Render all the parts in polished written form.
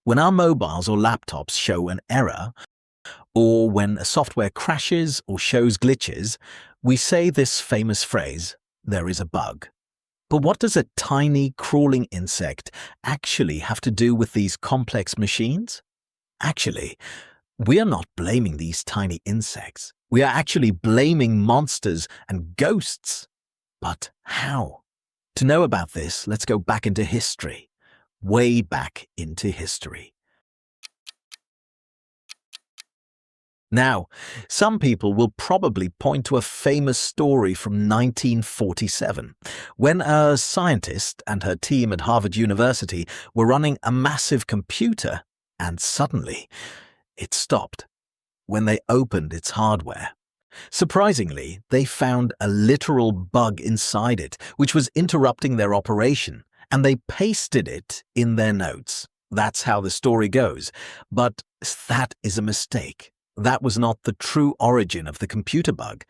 When our mobiles or laptops show an error, or when a software crashes or shows glitches, we say this famous phrase, "There is a bug." But what does a tiny crawling insect actually have to do with these complex machines? Actually, we are not blaming these tiny insects. We are actually blaming monsters and ghosts. But how? To know about this, let's go back into history. Way back into history. Now, some people will probably point to a famous story from 1947, when a scientist and her team at Harvard University were running a massive computer, and suddenly it stopped when they opened its hardware. Surprisingly, they found a literal bug inside it, which was interrupting their operation, and they pasted it in their notes. That's how the story goes. But that is a mistake. That was not the true origin of the computer bug.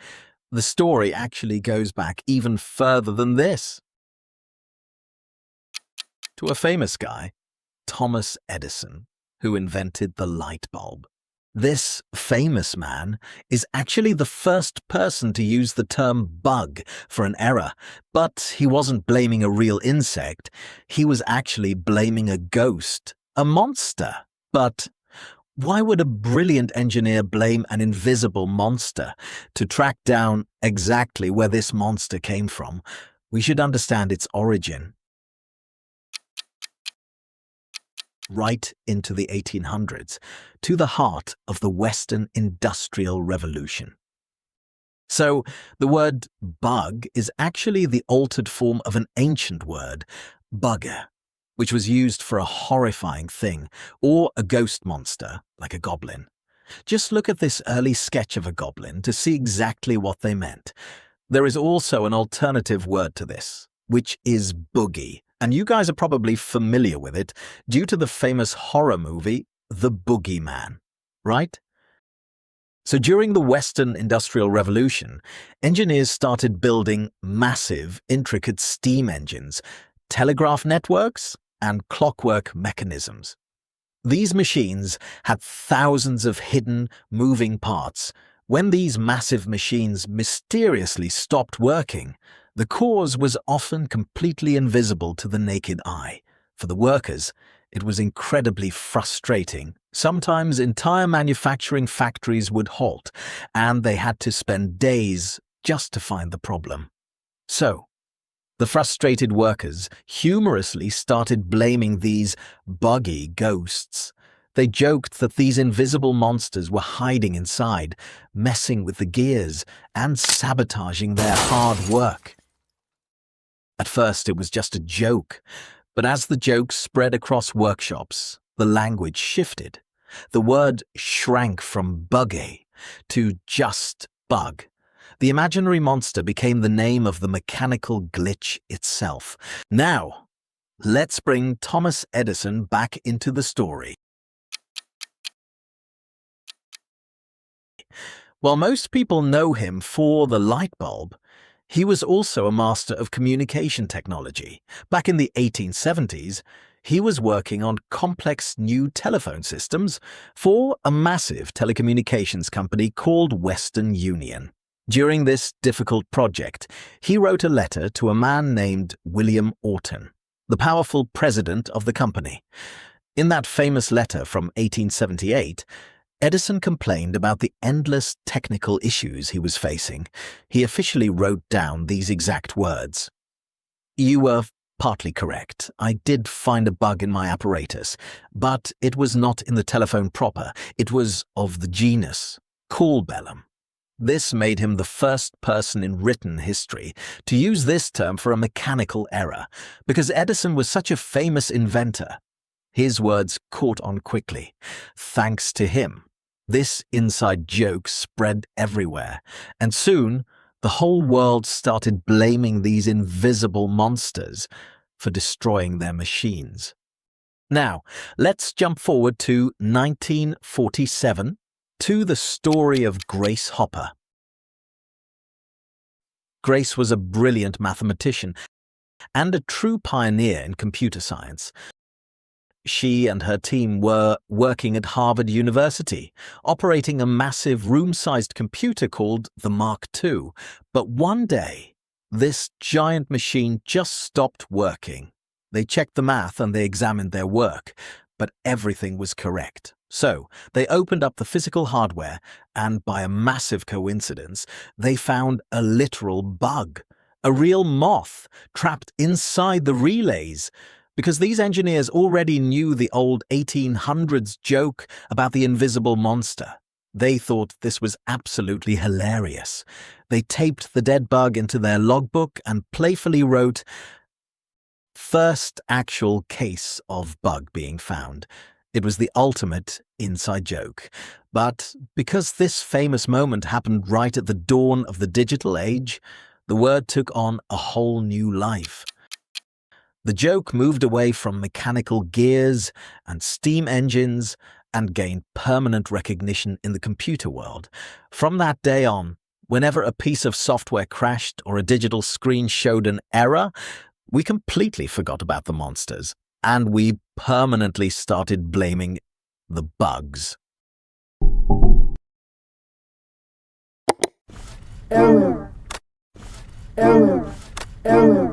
The story actually goes back even further than this. To a famous guy, Thomas Edison, who invented the light bulb. This famous man is actually the first person to use the term bug for an error, but he wasn't blaming a real insect. He was actually blaming a ghost, a monster. But why would a brilliant engineer blame an invisible monster? To track down exactly where this monster came from, we should understand its origin. Right into the 1800s, to the heart of the Western Industrial Revolution. So, the word bug is actually the altered form of an ancient word, bugger, which was used for a horrifying thing, or a ghost monster, like a goblin. Just look at this early sketch of a goblin to see exactly what they meant. There is also an alternative word to this, which is boogie, and you guys are probably familiar with it due to the famous horror movie, The Boogeyman, right? So during the Western Industrial Revolution, engineers started building massive, intricate steam engines, telegraph networks, and clockwork mechanisms. These machines had thousands of hidden, moving parts. When these massive machines mysteriously stopped working, the cause was often completely invisible to the naked eye. For the workers, it was incredibly frustrating. Sometimes entire manufacturing factories would halt, and they had to spend days just to find the problem. So, the frustrated workers humorously started blaming these buggy ghosts. They joked that these invisible monsters were hiding inside, messing with the gears, and sabotaging their hard work. At first, it was just a joke, but as the joke spread across workshops, the language shifted. The word shrank from buggy to just bug. The imaginary monster became the name of the mechanical glitch itself. Now, let's bring Thomas Edison back into the story. While most people know him for the light bulb, he was also a master of communication technology. Back in the 1870s, he was working on complex new telephone systems for a massive telecommunications company called Western Union. During this difficult project, he wrote a letter to a man named William Orton, the powerful president of the company. In that famous letter from 1878, Edison complained about the endless technical issues he was facing. He officially wrote down these exact words. "You were partly correct. I did find a bug in my apparatus, but it was not in the telephone proper. It was of the genus Coolbellum." This made him the first person in written history to use this term for a mechanical error, because Edison was such a famous inventor. His words caught on quickly. Thanks to him, this inside joke spread everywhere, and soon the whole world started blaming these invisible monsters for destroying their machines. Now, let's jump forward to 1947 to the story of Grace Hopper. Grace was a brilliant mathematician and a true pioneer in computer science. She and her team were working at Harvard University, operating a massive room-sized computer called the Mark II. But one day, this giant machine just stopped working. They checked the math and they examined their work, but everything was correct. So, they opened up the physical hardware, and by a massive coincidence, they found a literal bug, a real moth, trapped inside the relays. Because these engineers already knew the old 1800s joke about the invisible monster. They thought this was absolutely hilarious. They taped the dead bug into their logbook and playfully wrote, "First actual case of bug being found." It was the ultimate inside joke. But because this famous moment happened right at the dawn of the digital age, the word took on a whole new life. The joke moved away from mechanical gears and steam engines and gained permanent recognition in the computer world. From that day on, whenever a piece of software crashed or a digital screen showed an error, we completely forgot about the monsters, and we permanently started blaming the bugs. Error. Error. Error.